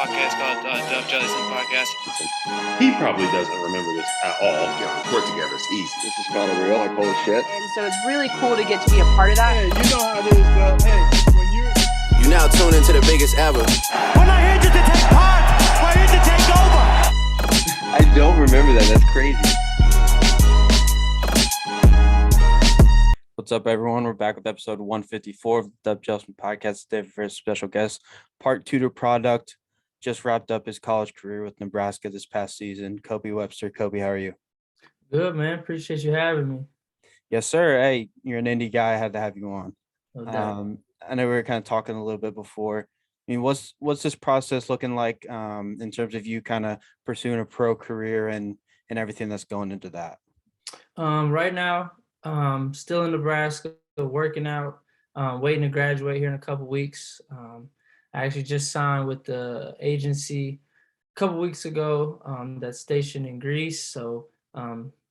podcast called Jellison podcast. He probably doesn't remember this at all. Yeah, we work together. It's easy. This is kind of real. Like, holy shit. And so it's really cool to get to be a part of that. Hey, you know how it is, Bill. Hey, when you now tune into the biggest ever. We're not here just to take part. We're here to take over. I don't remember that. That's crazy. What's up, everyone? We're back with episode 154 of the Jellison podcast today for a special guest. Part 2 to product. Just wrapped up his college career with Nebraska this past season. Kobe Webster. Kobe, how are you? Good, man. Appreciate you having me. Yes, sir. Hey, you're an INDY guy. I had to have you on. No doubt. I know we were kind of talking a little bit before. I mean, what's this process looking like in terms of you kind of pursuing a pro career and everything that's going into that? Right now, still in Nebraska, working out, waiting to graduate here in a couple weeks. I actually just signed with the agency a couple weeks ago that's stationed in Greece. So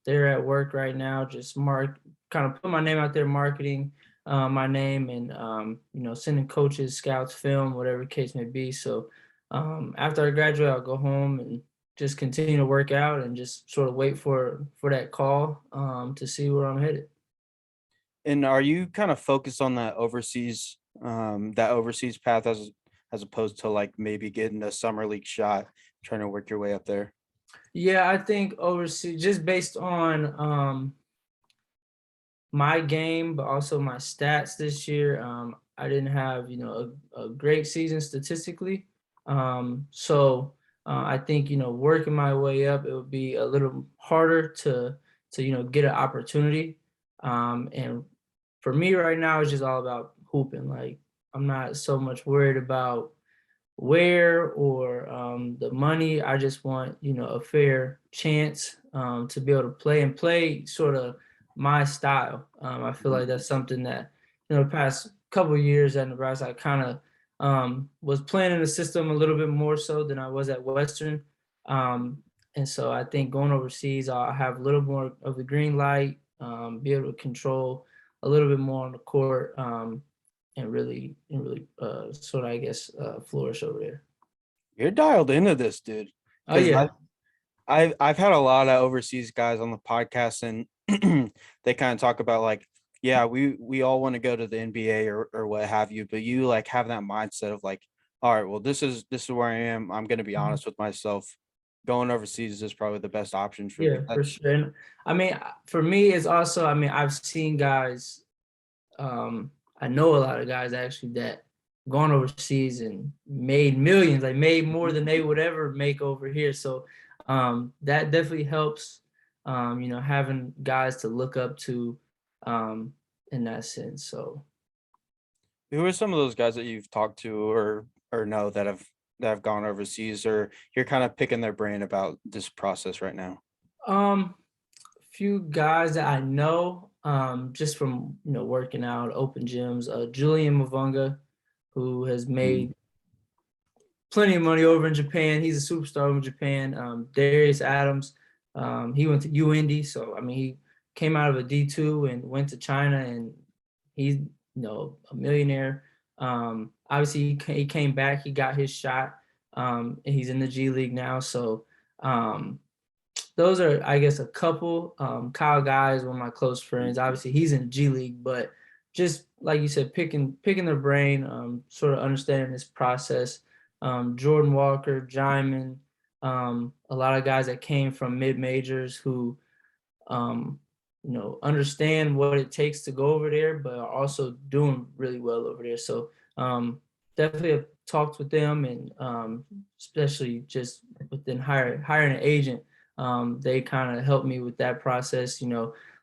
they're at work right now, just kind of put my name out there, marketing my name and, sending coaches, scouts, film, whatever the case may be. So after I graduate, I'll go home and just continue to work out and just sort of wait for that call to see where I'm headed. And are you kind of focused on that overseas path as opposed to like maybe getting a summer league shot, trying to work your way up there? Yeah, I think overseas, just based on my game, but also my stats this year, I didn't have, a great season statistically. So I think, working my way up, it would be a little harder to get an opportunity. And for me right now, it's just all about hooping. Like, I'm not so much worried about where or the money. I just want, a fair chance to be able to play sort of my style. I feel like that's something that, the past couple of years at Nebraska, I kind of was playing in the system a little bit more so than I was at Western. And so I think going overseas, I'll have a little more of the green light, be able to control a little bit more on the court, and really sort of, I guess, flourish over there. You're dialed into this, dude. Oh, yeah. I've had a lot of overseas guys on the podcast, and they kind of talk about like, yeah, we all want to go to the NBA or what have you, but you like have that mindset of like, all right, well, this is where I am. I'm going to be honest with myself. Going overseas is probably the best option for me. Yeah, for sure. And I mean, for me, it's also, I've seen guys, I know a lot of guys actually that gone overseas and made millions, like made more than they would ever make over here. So that definitely helps, having guys to look up to in that sense. So who are some of those guys that you've talked to or know that have gone overseas, or you're kind of picking their brain about this process right now? Few guys that I know, just from working out, open gyms. Julian Mavunga, who has made plenty of money over in Japan. He's a superstar over in Japan. Darius Adams, he went to INDY, so he came out of a D2 and went to China, and he's a millionaire. Obviously he came back, he got his shot, and he's in the G League now. So those are, I guess, a couple. Kyle Guy is one of my close friends. Obviously he's in the G League, but just like you said, picking their brain, sort of understanding this process. Jordan Walker, Jaiman, a lot of guys that came from mid-majors who understand what it takes to go over there, but are also doing really well over there. So definitely have talked with them, and especially just within hiring an agent, they kind of helped me with that process,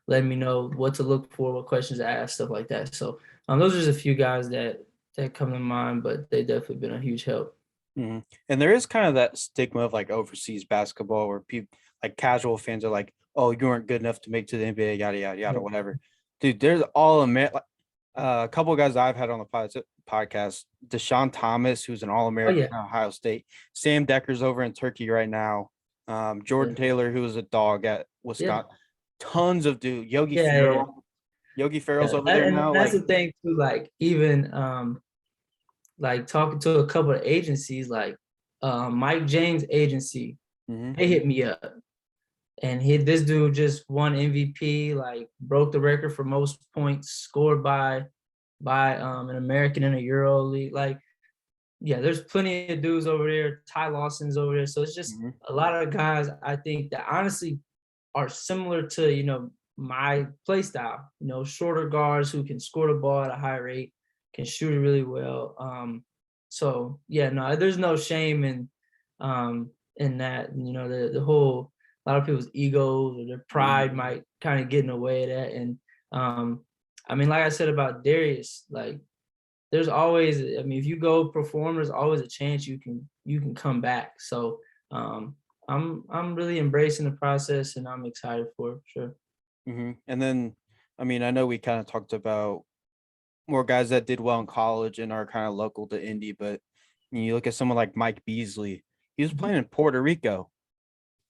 let me know what to look for, what questions to ask, stuff like that. So those are just a few guys that come to mind, but they definitely been a huge help. Mm-hmm. And there is kind of that stigma of like overseas basketball where people like casual fans are like, oh, you weren't good enough to make to the NBA, yada, yada, yada, whatever. Dude, there's a couple of guys I've had on the podcast, Deshaun Thomas, who's an All-American at Ohio State. Sam Decker's over in Turkey right now. Jordan Taylor, who was a dog at Wisconsin. Yeah. Tons of dude. Yogi Ferrell. Yogi Ferrell's over there now. That's the thing too, like even like talking to a couple of agencies, like Mike James agency. Mhm. They hit me up, and this dude just won MVP, like broke the record for most points scored by an American in a Euro League. Like, yeah, there's plenty of dudes over there. Ty Lawson's over there, so it's just Mhm. a lot of guys I think that honestly are similar to my play style. Shorter guards who can score the ball at a high rate, can shoot it really well. So yeah, no, there's no shame in that. The whole, a lot of people's egos or their pride might kind of get in the way of that. And I mean, like I said about Darius, like there's always, I mean, if you go perform, there's always a chance you can come back. So I'm really embracing the process, and I'm excited for it, for sure. Mhm. And then, I mean, I know we kind of talked about more guys that did well in college and are kind of local to Indy, but when you look at someone like Mike Beasley, he was playing in Puerto Rico.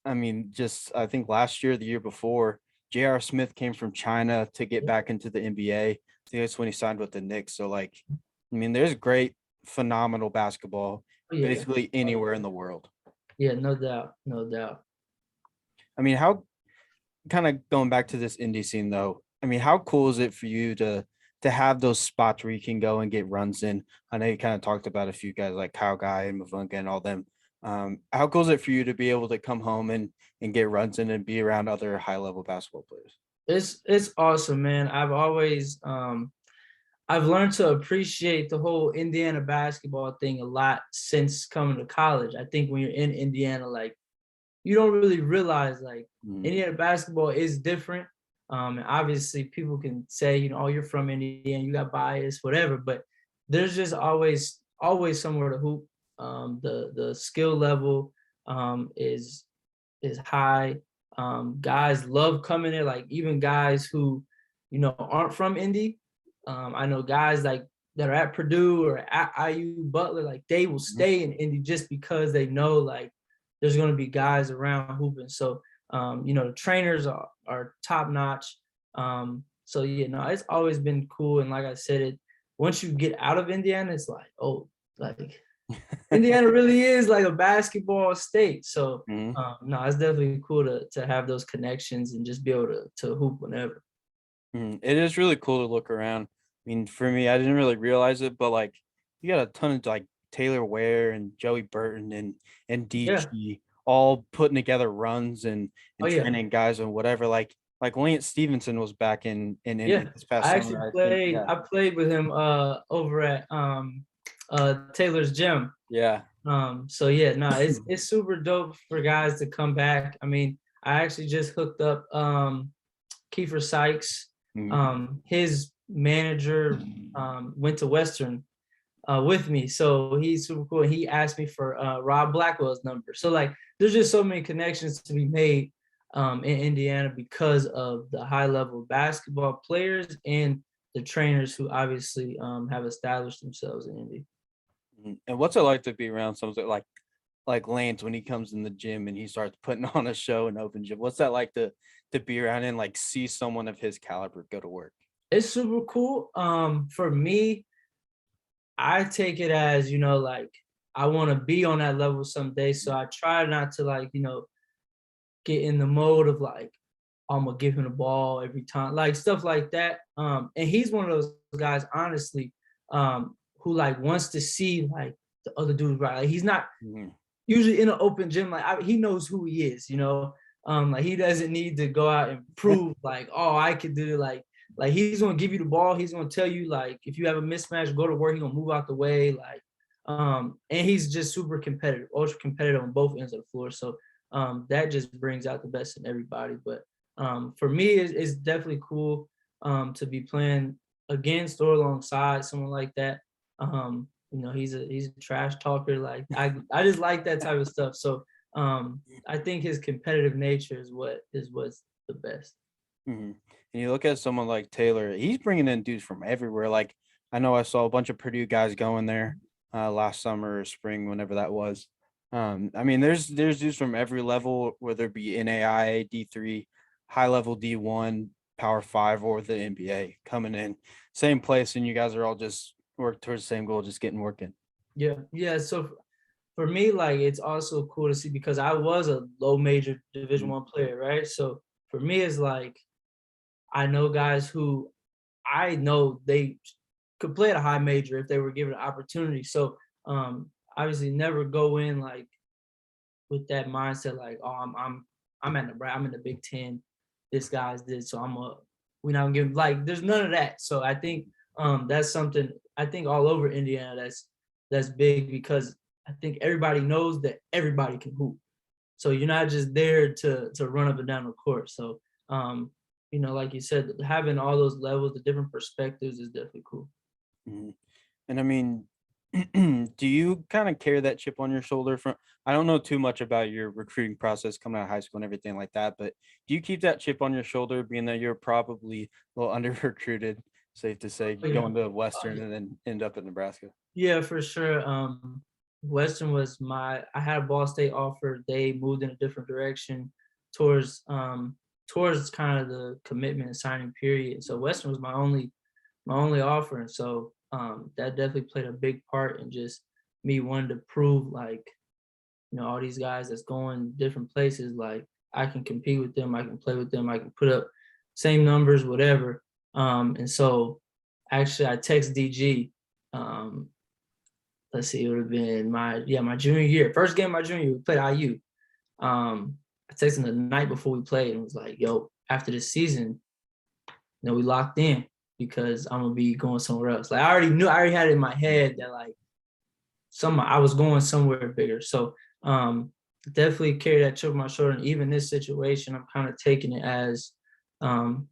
I mean, just I think last year, the year before, J.R. Smith came from China to get back into the NBA. I think that's when he signed with the Knicks. So, like, I mean, there's great, phenomenal basketball Yeah. basically anywhere in the world. Yeah, no doubt, no doubt. I mean, how kind of going back to this indie scene though, I mean, how cool is it for you to have those spots where you can go and get runs in? I know you kind of talked about a few guys like Kyle Guy and Mavunga and all them. How cool is it for you to be able to come home and get runs in and be around other high level basketball players? It's awesome, man. I've always I've learned to appreciate the whole Indiana basketball thing a lot since coming to college. I think when you're in Indiana, like, you don't really realize like Indiana basketball is different. And obviously people can say, oh, you're from Indiana, you got bias, whatever, but there's just always somewhere to hoop. The skill level is high. Guys love coming there, like even guys who, aren't from Indy. I know guys like that are at Purdue or at IU Butler, like they will stay in Indy just because they know like there's going to be guys around hooping. So, the trainers are top notch. So yeah, no, it's always been cool. And like I said, once you get out of Indiana, it's like, oh, like Indiana really is like a basketball state. So no, it's definitely cool to have those connections and just be able to hoop whenever. It is really cool to look around. I mean, for me, I didn't really realize it, but like you got a ton of like Taylor Ware and Joey Burton and DG all putting together runs and training guys and whatever. Like Lance Stevenson was back in Indy this past I summer. actually played. I played with him over at Taylor's gym. Yeah. So yeah, no, it's super dope for guys to come back. I mean, I actually just hooked up Kiefer Sykes. His manager went to Western with me, so he's super cool. He asked me for Rob Blackwell's number. So like, there's just so many connections to be made in Indiana because of the high level basketball players and the trainers who obviously have established themselves in Indy. And what's it like to be around someone like Lance when he comes in the gym and he starts putting on a show in open gym? What's that like to be around and like see someone of his caliber go to work? It's super cool. For me, I take it as, like I want to be on that level someday. So I try not to like, get in the mode of like, I'm gonna give him the ball every time, like stuff like that. And he's one of those guys, honestly, who like wants to see like the other dudes, right? Like he's not usually in an open gym. Like he knows who he is, like he doesn't need to go out and prove like, oh, I could do it. Like he's gonna give you the ball. He's gonna tell you like, if you have a mismatch, go to work. He's gonna move out the way. Like, and he's just super competitive, ultra competitive on both ends of the floor. So that just brings out the best in everybody. But for me, it's definitely cool to be playing against or alongside someone like that. He's a trash talker. Like I just like that type of stuff. So I think his competitive nature is what's the best. And you look at someone like Taylor, he's bringing in dudes from everywhere. Like I know I saw a bunch of Purdue guys going there last summer or spring, whenever that was. I mean, there's dudes from every level, whether it be NAIA, D3, high level D1, Power 5, or the NBA coming in, same place, and you guys are all just work towards the same goal, just getting working. Yeah. So for me, like, it's also cool to see because I was a low major Division I player, right? So for me, it's like I know guys who I know they could play at a high major if they were given an opportunity. So obviously never go in like with that mindset, like, oh, I'm at Nebraska, I'm in the Big Ten, this guy's this, so we're not gonna give, like, there's none of that. So I think that's something I think all over Indiana that's big because I think everybody knows that everybody can hoop. So you're not just there to run up and down the court. So like you said, having all those levels, the different perspectives is definitely cool. Mm-hmm. And I mean, do you kind of carry that chip on your shoulder from, I don't know too much about your recruiting process coming out of high school and everything like that, but do you keep that chip on your shoulder being that you're probably a little under recruited, safe to say, going to Western and then end up in Nebraska? Yeah, for sure. Western was I had a Ball State offer. They moved in a different direction towards kind of the commitment and signing period. So Western was my only offer. And so that definitely played a big part in just me wanting to prove, like, all these guys that's going different places, like, I can compete with them, I can play with them, I can put up same numbers, whatever. And so actually I text DG, let's see, it would have been my junior year, first game of my junior year, we played IU. I texted him the night before we played and was like, yo, after this season, we locked in because I'm gonna be going somewhere else. Like, I already had it in my head that, like, I was going somewhere bigger. So definitely carry that chip on my shoulder. And even this situation, I'm kind of taking it as kind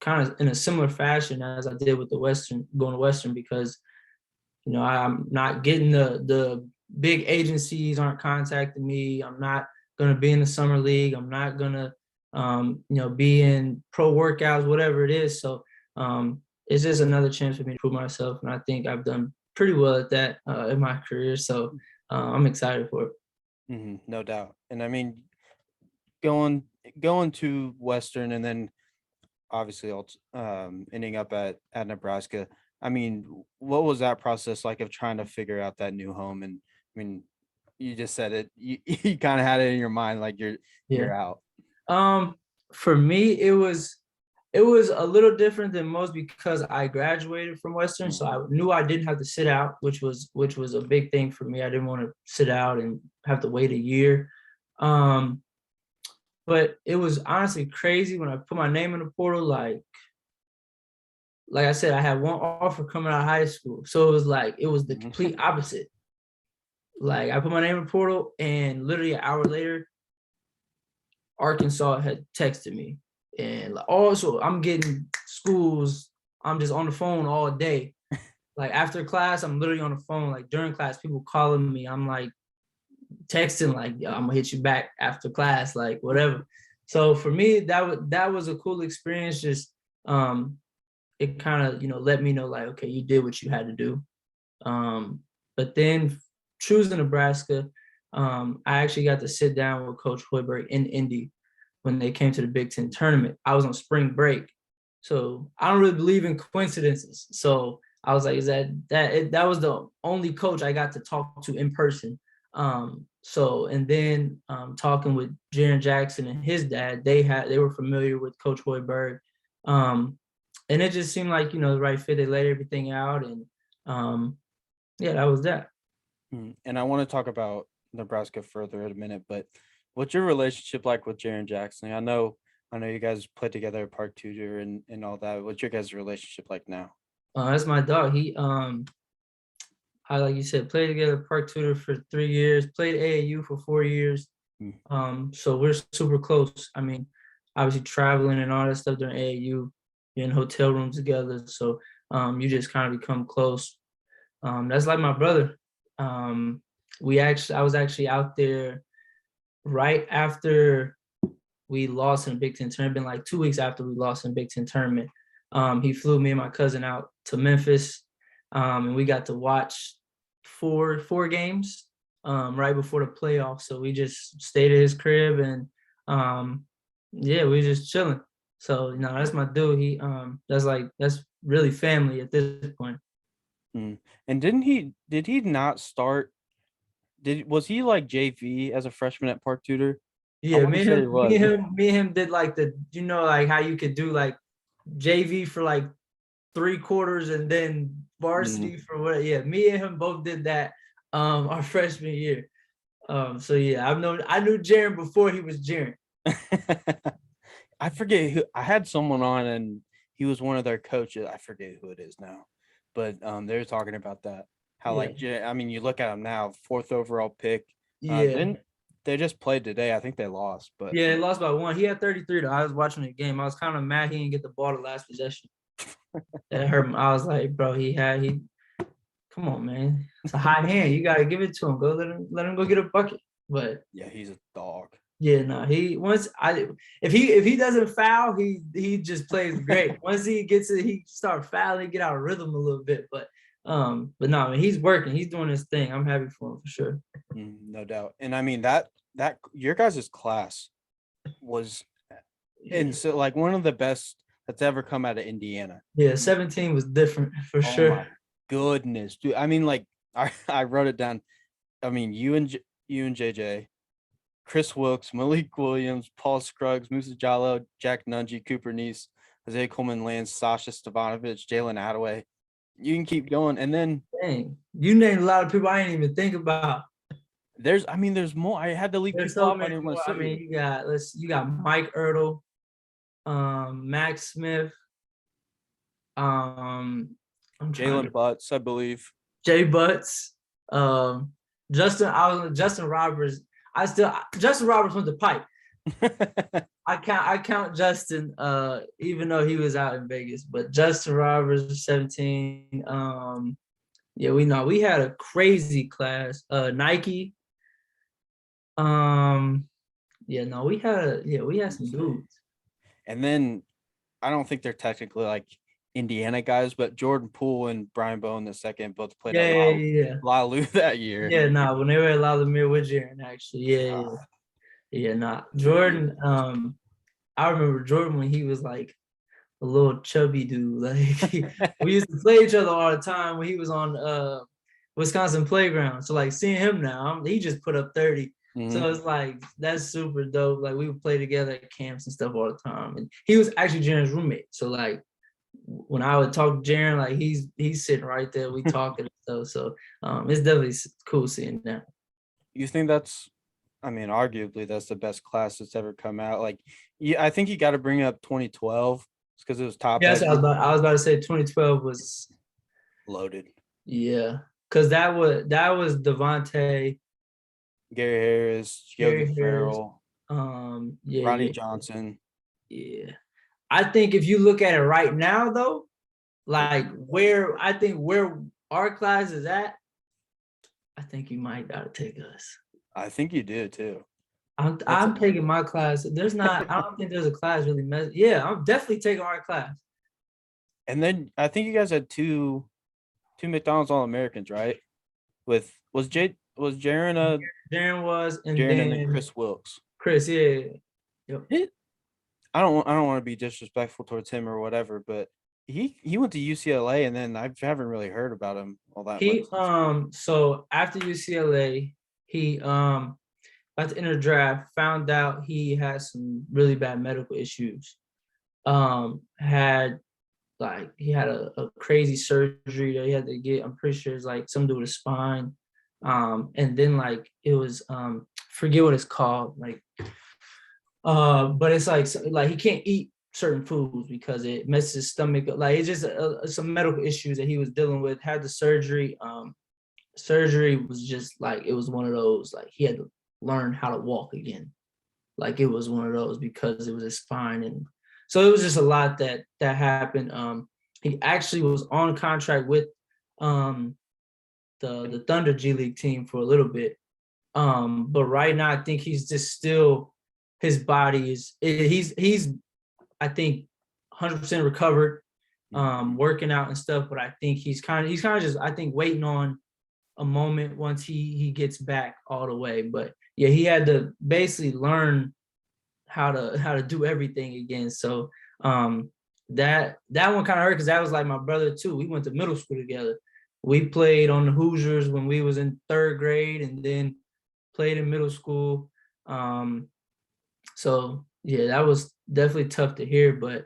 of in a similar fashion as I did with going to Western, because I'm not getting the big agencies aren't contacting me. I'm not gonna be in the summer league. I'm not gonna be in pro workouts, whatever it is. So it's just another chance for me to prove myself, and I think I've done pretty well at that in my career. So I'm excited for it. Mm-hmm, no doubt. And I mean, going to Western and then obviously ending up at Nebraska. I mean, what was that process like of trying to figure out that new home? And I mean, you just said it, you kind of had it in your mind, like you're out. For me, it was a little different than most because I graduated from Western. So I knew I didn't have to sit out, which was a big thing for me. I didn't want to sit out and have to wait a year. But it was honestly crazy when I put my name in the portal, like I said, I had one offer coming out of high school. So it was the complete opposite. Like, I put my name in the portal and literally an hour later, Arkansas had texted me. And also I'm getting schools, I'm just on the phone all day. Like, after class, I'm literally on the phone. Like, during class, people calling me. I'm like texting, like, yo, I'm gonna hit you back after class, like, whatever. So for me, that was a cool experience. Just it kind of, let me know, like, okay, you did what you had to do. But then choosing Nebraska, I actually got to sit down with Coach Hoiberg in Indy when they came to the Big Ten tournament. I was on spring break, so I don't really believe in coincidences. So I was like, that was the only coach I got to talk to in person. And then talking with Jaren Jackson and his dad, they were familiar with Coach Hoiberg. And it just seemed like, the right fit. They laid everything out, and that was that. And I want to talk about Nebraska further in a minute, but what's your relationship like with Jaren Jackson? I know you guys played together at Park Tutor and all that. What's your guys' relationship like now? That's my dog. He like you said, played together at Park Tutor for 3 years, played AAU for 4 years. So we're super close. I mean, obviously traveling and all that stuff during AAU, you're in hotel rooms together. So you just kind of become close. That's like my brother. I was actually out there right after we lost in the Big Ten tournament, like 2 weeks after we lost in the Big Ten tournament. He flew me and my cousin out to Memphis, and we got to watch four games right before the playoffs. So we just stayed at his crib, and we were just chilling. So that's my dude. He that's really family at this point. And did he not start was he like JV as a freshman at Park Tudor? Yeah, wanna say he was. me and him did like like how you could do like JV for like 3/4 and then varsity for what? Yeah, me and him both did that our freshman year. So yeah, I knew Jaren before he was Jaren. I forget who I had someone on and he was one of their coaches. I forget who it is now, but they were talking about that. How like I mean, you look at him now, 4th overall pick. Didn't they just played today? I think they lost, but yeah, they lost by 1. He had 33 though. I was watching the game. I was kind of mad he didn't get the ball the last possession. That hurt him. I was like, bro, come on, man. It's a high hand. You gotta give it to him. Go let him go get a bucket. But yeah, he's a dog. Yeah, no, if he doesn't foul, he just plays great. Once he gets it, he start fouling, get out of rhythm a little bit. But no, I mean, he's working, he's doing his thing. I'm happy for him for sure. No doubt. And I mean that your guys' class was and so like one of the best that's ever come out of Indiana. Yeah, 17 was different for sure. My goodness, dude. I mean, like I wrote it down. I mean, you and JJ, Chris Wilkes, Malik Williams, Paul Scruggs, Musa Jallo, Jack Nungy, Cooper Neese, Isaiah Coleman Lance, Sasha Stavanovich, Jalen Attaway. You can keep going. And then dang, you named a lot of people I didn't even think about. There's more. I had to leave people off. I mean, you got Mike Ertl, Max Smith, Jalen Butts, I believe. Jay Butts, Justin Roberts. Justin Roberts went to Pipe. I count Justin, even though he was out in Vegas, but Justin Roberts was 17. Yeah, we had a crazy class. Nike. We had some dudes. And then I don't think they're technically like Indiana guys, but Jordan Poole and Brian Bowen II both played at Lalu that year. Yeah, when they were at Lalu with Jaren, actually. Jordan, I remember Jordan when he was like a little chubby dude. Like we used to play each other all the time when he was on Wisconsin playground. So like seeing him now, he just put up 30. Mm-hmm. So it's like that's super dope. Like we would play together at camps and stuff all the time. And he was actually Jaren's roommate. So like when I would talk to Jaren, like he's sitting right there, we talking and stuff. So it's definitely cool seeing that. You think that's, I mean, arguably that's the best class that's ever come out. Like, I think you got to bring up 2012 because it was top. Yes, I was about to say 2012 was loaded. Yeah, because that was Devontae, Gary Harris, Yogi Ferrell, Ronnie Johnson. Yeah, I think if you look at it right now, though, like where our class is at, I think you might gotta take us. I think you do too. I'm taking my class. I don't think there's a class really Yeah, I'm definitely taking our class. And then I think you guys had two McDonald's All-Americans, right? Was Jaren Jaren was, and then Chris Wilkes. Chris, yeah. Yep. I don't want to be disrespectful towards him or whatever, but he went to UCLA, and then I haven't really heard about him all that much. So after UCLA, he at the end of the draft found out he had some really bad medical issues. He had a crazy surgery that he had to get. I'm pretty sure it's like something to do with his spine. And then like it was forget what it's called, like but it's like he can't eat certain foods because it messes his stomach up. Like it's just some medical issues that he was dealing with. Had the surgery. Surgery was just like, it was one of those, like he had to learn how to walk again. Like it was one of those because it was his spine. And so it was just a lot that happened. He actually was on contract with the Thunder G League team for a little bit. But right now I think he's just still, his body is, he's I think 100% recovered, working out and stuff, but I think he's kind of just, I think, waiting on a moment once he gets back all the way. But yeah, he had to basically learn how to do everything again. So that one kind of hurt because that was like my brother too. We went to middle school together. we played on the Hoosiers when we was in 3rd grade, and then played in middle school. So yeah, that was definitely tough to hear, but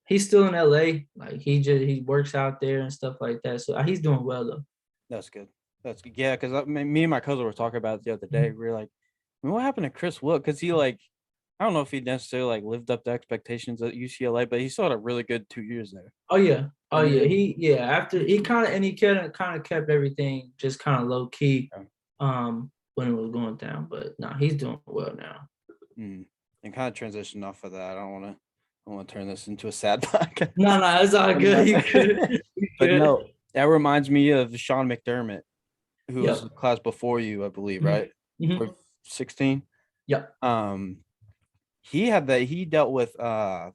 he's still in LA. Like he works out there and stuff like that. So he's doing well though. That's good. That's good. Yeah, because me and my cousin were talking about it the other day. We were like, what happened to Chris Wood? Because he I don't know if he necessarily lived up to expectations at UCLA, but he still had a really good 2 years there. Oh yeah. After he kind of kept everything just kind of low key when it was going down. But no, he's doing well now. And kind of transition off of that. I don't want to turn this into a sad podcast. No, it's all good. You good. But no, that reminds me of Sean McDermott, who was in the class before you, I believe, right? 16. Yep. He dealt with what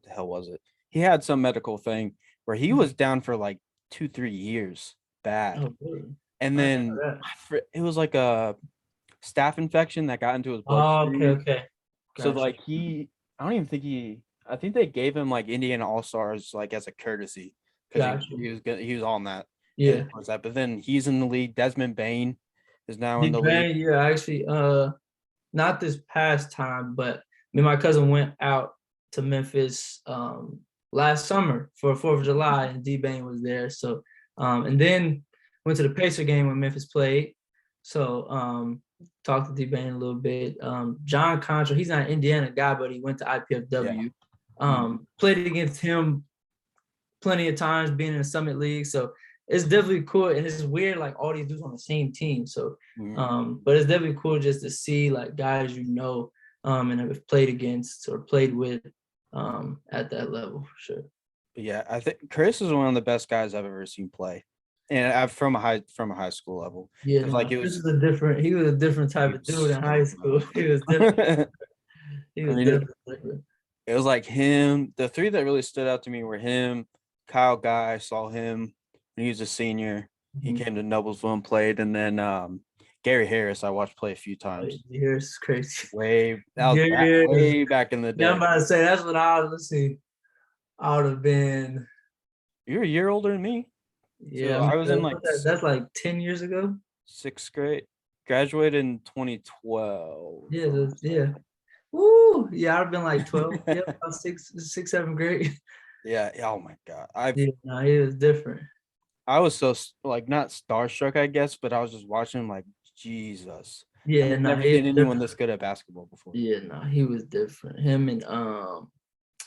the hell was it? He had some medical thing where he was down for like 2-3 years bad. Oh, really? And then it was like a staph infection that got into his blood. Oh, okay. Gotcha. So I think they gave him like Indiana All-Stars like as a courtesy because he was on that. Yeah. But then he's in the league. Desmond Bain is now in the league. Yeah, actually, not this past time, but me and my cousin went out to Memphis last summer for 4th of July, and D Bain was there. So and then went to the Pacer game when Memphis played. So talked to D Bain a little bit. John Contra, he's not an Indiana guy, but he went to IPFW. Played against him plenty of times being in the Summit League. So it's definitely cool. And it's weird, like all these dudes on the same team. So but it's definitely cool just to see like guys and have played against or played with at that level for sure. Yeah, I think Chris is one of the best guys I've ever seen play. And from a high school level. Yeah, he was a different type of dude in high school. He was different. Different. It was like him. The 3 that really stood out to me were him, Kyle Guy. I saw him when he was a senior. He came to Noblesville and played, and then Gary Harris I watched play a few times. Harris is crazy. Way back in the day. Yeah, I'm about to say that's what I would have been. You're a year older than me. Yeah, so I was in like that's like 10 years ago. 6th grade. Graduated in 2012. Yeah. Woo! Yeah, I've been like 12. Yeah, about 6, 7th grade. Yeah. Oh my God. He was different. I was so not starstruck, I guess, but I was just watching him like Jesus. Yeah, I've never seen anyone this good at basketball before. Yeah, he was different. Him and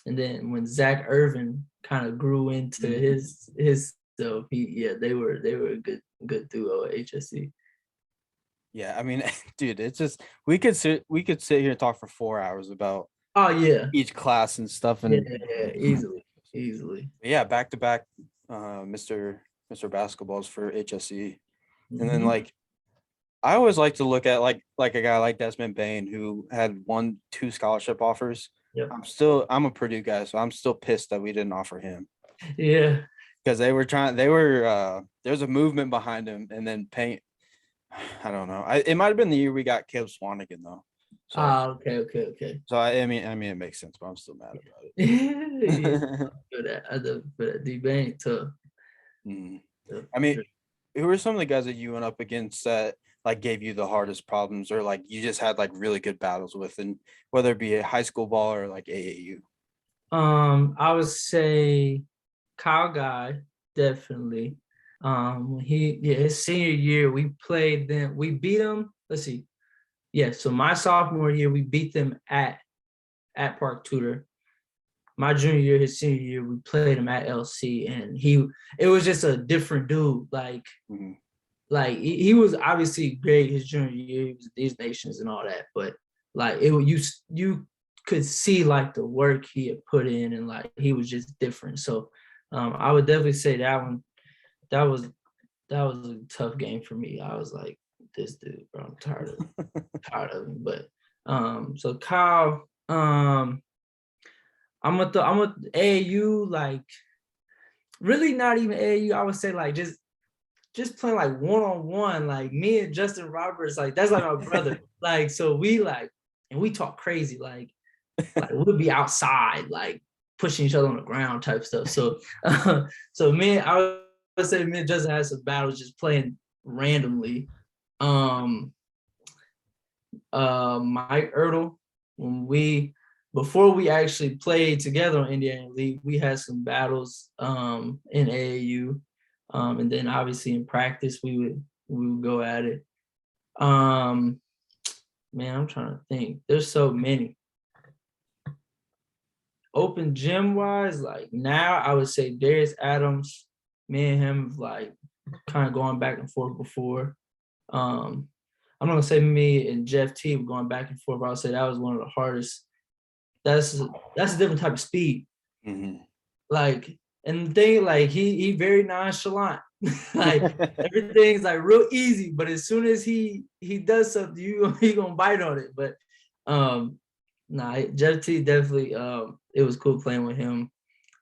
then when Zach Irvin kind of grew into his stuff, they were a good duo at HSC. Yeah, I mean, dude, it's just we could sit here and talk for 4 hours about each class and stuff, and easily. Yeah, back to back, Mr. Basketballs for HSC, and then like I always like to look at like a guy like Desmond Bain who had 1-2 scholarship offers. Yep. I'm a Purdue guy, so I'm still pissed that we didn't offer him. Yeah, because there's a movement behind him, and then I don't know. It might have been the year we got Caleb Swanigan though. So, okay. So I mean, it makes sense, but I'm still mad about it. For that D Bain too. I mean, who were some of the guys that you went up against that like gave you the hardest problems, or like you just had like really good battles with, and whether it be a high school ball or like AAU? I would say Kyle Guy, definitely. His senior year we played them. We beat them. Let's see. Yeah, so my sophomore year we beat them at Park Tudor. My junior year, his senior year, we played him at LC, and it was just a different dude. Like, like he was obviously great his junior year. He was these nations and all that, but like you could see like the work he had put in, and like he was just different. So I would definitely say that one. That was a tough game for me. I was like, this dude, bro, I'm tired of him. But so Kyle, I'm with AAU, like really not even AAU. I would say like just playing like one-on-one, like me and Justin Roberts, like that's like my brother. Like so we like and we talk crazy, like we'll be outside, like pushing each other on the ground type stuff. So so me, I would say me and Justin had some battles just playing randomly. Mike Ertl, before we actually played together on Indiana League, we had some battles in AAU. And then obviously in practice we would go at it. Man, I'm trying to think. There's so many. Open gym wise, like now I would say Darius Adams, me and him like kind of going back and forth before. I'm not gonna say me and Jeff T were going back and forth, but I'll say that was one of the hardest. That's a different type of speed. Mm-hmm. Like, and the thing, like he very nonchalant. Like everything's like real easy, but as soon as he does something, he gonna bite on it. But Jeff T definitely it was cool playing with him.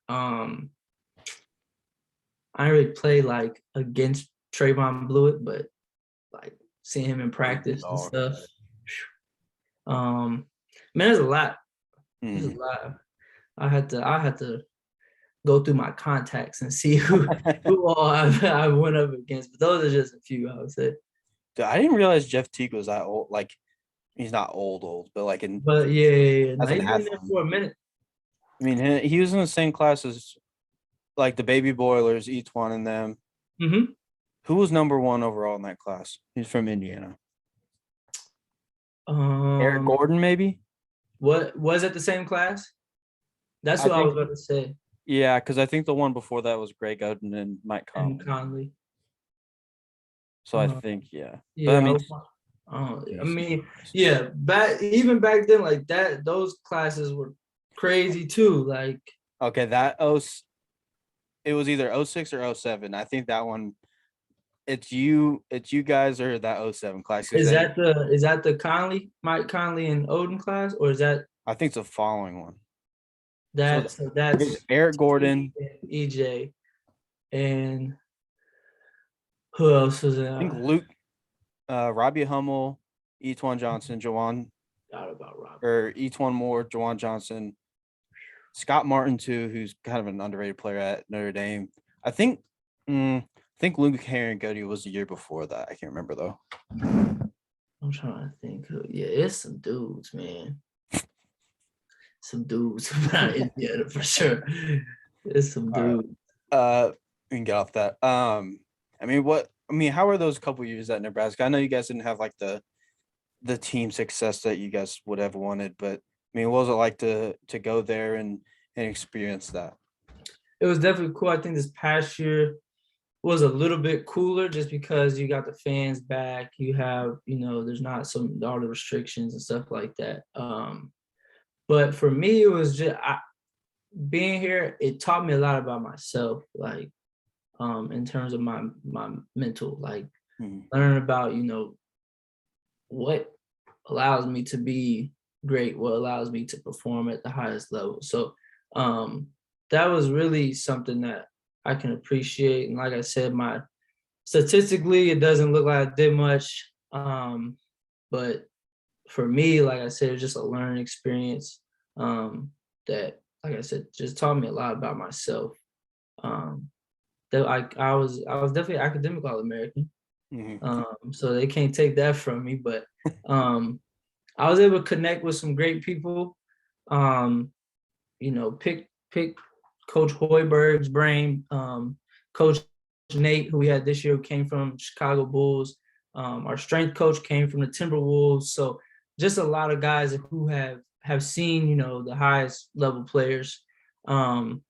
I didn't really play like against Trayvon Blewett, but like seeing him in practice and stuff. Man, there's a lot. There's a lot. I had to go through my contacts and see who all I went up against. But those are just a few, I would say. Dude, I didn't realize Jeff Teague was that old. Like, he's not old, but like in. But yeah. As He's an been there athlete. for a minute. I mean, he was in the same class as like the Baby Boilers, Etwan, and them. Mm-hmm. Who was number one overall in that class? He's from Indiana. Eric Gordon, maybe. What was it? The same class? That's what I was about to say. Yeah, because I think the one before that was Greg Oden and Mike Conley. And Conley. So I think, yeah. Yeah, But even back then, like that, those classes were crazy too. Like, okay, it was either 06 or 07. I think that one, it's you guys or that 07 class. Is that the Conley, Mike Conley and Oden class, or is that? I think it's the following one. That's Eric Gordon, EJ, and who else was that? I think Luke, Robbie Hummel, Etwan Johnson, Jawan, or Etwan Moore, Jawan Johnson, Scott Martin too, who's kind of an underrated player at Notre Dame. I think Luke Herringody was the year before that. I can't remember though. I'm trying to think. Yeah, it's some dudes, man. Some dudes about Indiana for sure. It's some dudes. We can get off that. How are those couple years at Nebraska? I know you guys didn't have like the team success that you guys would have wanted, but I mean, what was it like to go there and experience that? It was definitely cool. I think this past year was a little bit cooler just because you got the fans back. You have, there's not all the restrictions and stuff like that. But for me, it was just being here. It taught me a lot about myself, like in terms of my mental, like learning about what allows me to be great, what allows me to perform at the highest level. So that was really something that I can appreciate. And like I said, statistically, it doesn't look like I did much, but for me, like I said, it's just a learning experience that, like I said, just taught me a lot about myself. That I was definitely academic All-American, so they can't take that from me. But I was able to connect with some great people. Pick Coach Hoiberg's brain. Coach Nate, who we had this year, came from Chicago Bulls. Our strength coach came from the Timberwolves. So just a lot of guys who have seen, the highest level players, getting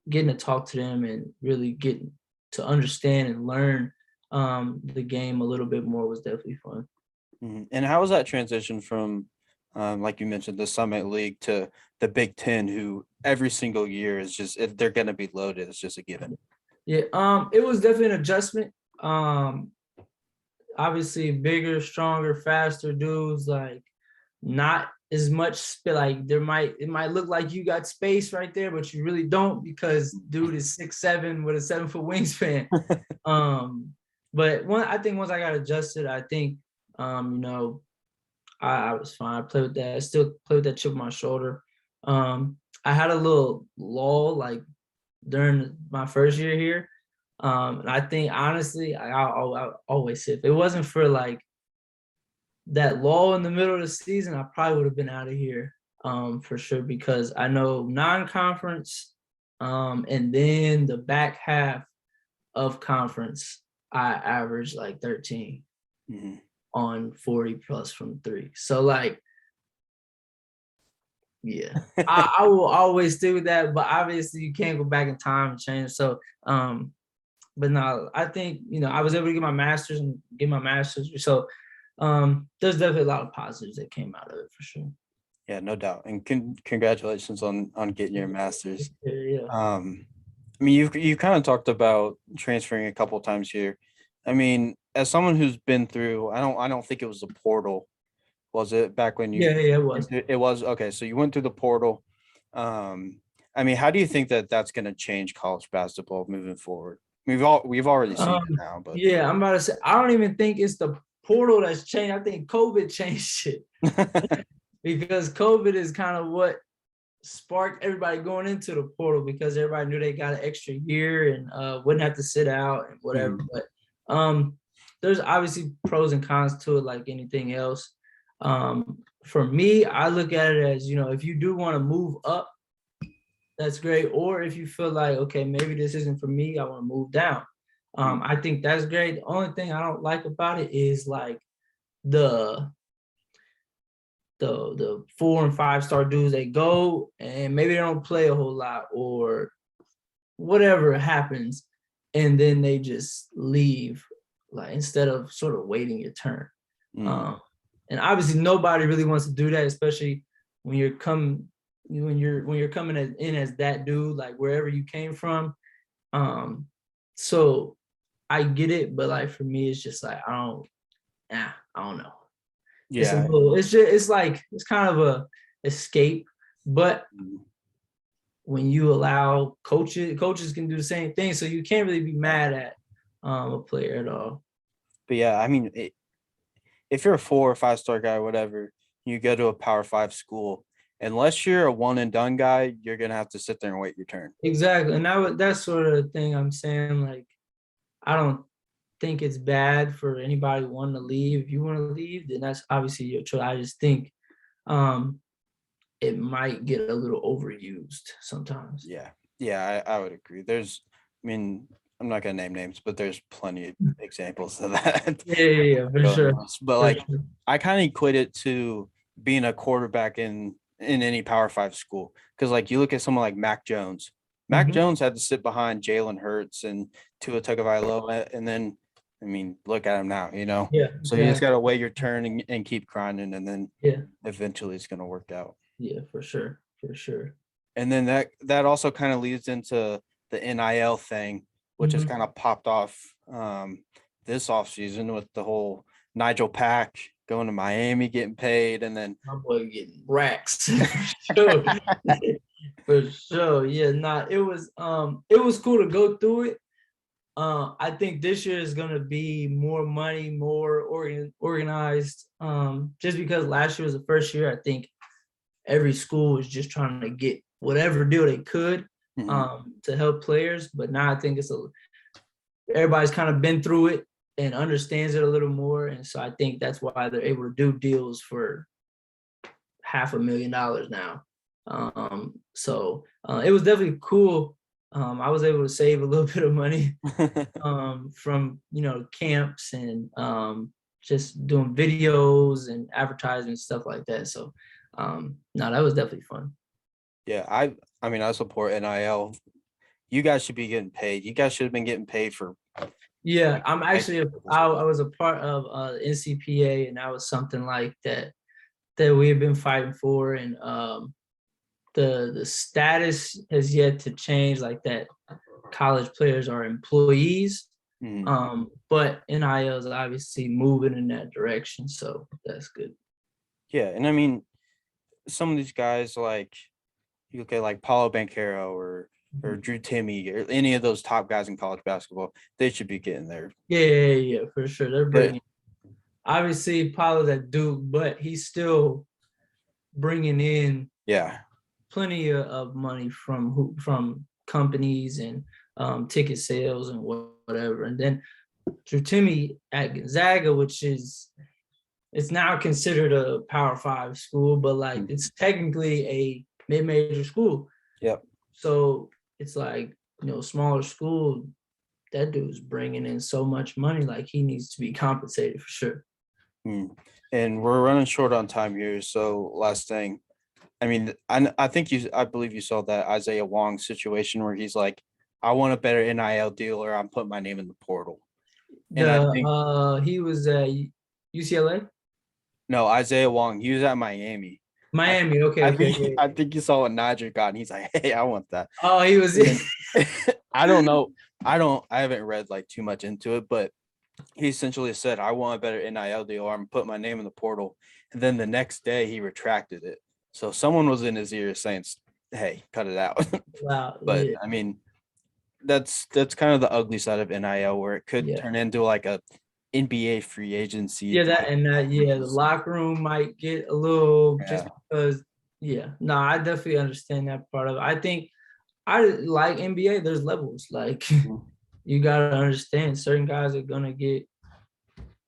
to talk to them and really getting to understand and learn the game a little bit more was definitely fun. And how was that transition from, like you mentioned, the Summit League to the Big Ten, who every single year is just, if they're going to be loaded, it's just a given? Yeah, it was definitely an adjustment. Obviously bigger, stronger, faster dudes, like not as much, like it might look like you got space right there, but you really don't, because dude is 6'7" with a 7-foot wingspan. But I think once I got adjusted, I think I was fine. I played with that. I still play with that chip on my shoulder. I had a little lull like during my first year here. And I think honestly, I always say if it wasn't for like that lull in the middle of the season, I probably would have been out of here for sure, because I know non-conference and then the back half of conference, I averaged like 13 on 40 plus from three. So like, yeah, I will always do that, but obviously you can't go back in time and change. So, but no, I think, I was able to get my master's. So there's definitely a lot of positives that came out of it for sure. Yeah, no doubt. And congratulations on getting your master's. Yeah. I mean, you kind of talked about transferring a couple times here. I mean, as someone who's been through, I don't think it was the portal. Was it back when you? Yeah, it was. It was. Okay, so you went through the portal. I mean, how do you think that's going to change college basketball moving forward? We've already seen it now, but yeah, I'm about to say, I don't even think it's the portal that's changed. I think COVID changed it because COVID is kind of what sparked everybody going into the portal, because everybody knew they got an extra year and wouldn't have to sit out and whatever. But there's obviously pros and cons to it, like anything else. For me, I look at it as, if you do want to move up, that's great. Or if you feel like, okay, maybe this isn't for me, I want to move down. I think that's great. The only thing I don't like about it is like the 4 and 5 star dudes, they go and maybe they don't play a whole lot or whatever happens, and then they just leave, like instead of sort of waiting your turn. And obviously nobody really wants to do that, especially when you're coming in as that dude, like wherever you came from. So I get it, but like for me, it's just like I don't know. yeah, It's kind of a escape, but when you allow coaches can do the same thing, so you can't really be mad at a player at all. But yeah, I mean, if you're a 4 or 5 star guy, whatever, you go to a Power 5 school, unless you're a one and done guy, you're gonna have to sit there and wait your turn. Exactly, and that's sort of the thing I'm saying. Like, I don't think it's bad for anybody wanting to leave. If you want to leave, then that's obviously your choice. I just think it might get a little overused sometimes. Yeah, I would agree. I'm not gonna name names, but there's plenty of examples of that. Yeah, for sure. But I kind of equate it to being a quarterback in any Power 5 school, because like you look at someone like Mac Jones. Mac Jones had to sit behind Jalen Hurts and Tua Tagovailoa, and then I mean, look at him now. Yeah. So you just gotta wait your turn and keep grinding, and then eventually it's gonna work out. Yeah, for sure. And then that also kind of leads into the NIL thing, which has kind of popped off this offseason with the whole Nigel Pack going to Miami, getting paid, and then my boy getting racks. For sure. Yeah, it was cool to go through it. I think this year is gonna be more money, more organized. Just because last year was the first year, I think every school was just trying to get whatever deal they could to help players. But now I think everybody's kind of been through it and understands it a little more, and so I think that's why they're able to do deals for $500,000 now. So it was definitely cool. I was able to save a little bit of money from camps and just doing videos and advertising and stuff like that. So that was definitely fun. Yeah, I mean I support NIL. You guys should be getting paid. You guys should have been getting paid for. Yeah, I'm actually I was a part of NCPA, and that was something like that we have been fighting for, and the status has yet to change, like that college players are employees, but NIL is obviously moving in that direction, so that's good. Yeah, and I mean, some of these guys, like you look at like Paulo Banchero or Drew Timme or any of those top guys in college basketball, they should be getting there. Yeah, for sure. They're bringing. Obviously, Paulo's at Duke, but he's still bringing in plenty of money from companies and ticket sales and whatever. And then Drew Timmy at Gonzaga, which is it's now considered a Power 5 school, but like it's technically a mid-major school. Yep. So it's like, smaller school, that dude's bringing in so much money, like he needs to be compensated for sure. And we're running short on time here. So last thing, I mean, I believe you saw that Isaiah Wong situation where he's like, I want a better NIL deal or I'm putting my name in the portal. And I think he was at UCLA? No, Isaiah Wong, he was at Miami. Miami, okay. I think you saw what Niger got and he's like, hey, I want that. Oh, he was I don't know. I haven't read like too much into it, but he essentially said, I want a better NIL deal or I'm putting my name in the portal. And then the next day he retracted it. So someone was in his ear saying, hey, cut it out. Wow. But yeah. I mean, that's kind of the ugly side of NIL where it could turn into like a NBA free agency. Yeah, the locker room might get a little just because. No, I definitely understand that part of it. I think I like NBA. There's levels. Like you gotta understand, certain guys are gonna get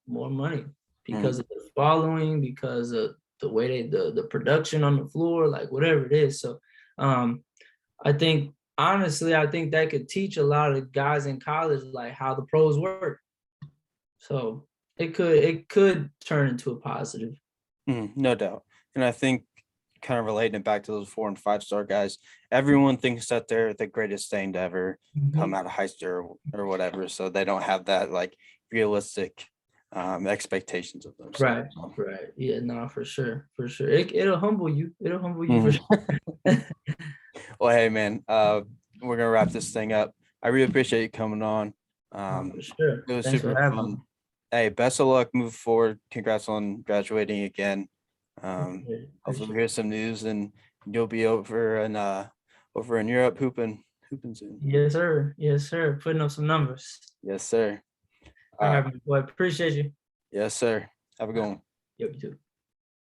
more money because of the following, because of the way the production on the floor, like whatever it is. So, I think honestly, that could teach a lot of guys in college like how the pros work. So it could turn into a positive. No doubt. And I think kind of relating it back to those 4 and 5 star guys, everyone thinks that they're the greatest thing to ever come out of high school or whatever. So they don't have that like realistic expectations of themselves. Right. Yeah, no, for sure. It'll humble you. For sure. Well, hey man, we're gonna wrap this thing up. I really appreciate you coming on. For sure. It was Thanks super for having fun. me. Hey, best of luck moving forward. Congrats on graduating again. Hopefully we hear some news and you'll be over in Europe hooping soon. Yes, sir. Putting up some numbers. Yes, sir. Boy, appreciate you. Yes, sir. Have a good one. Yep, you too.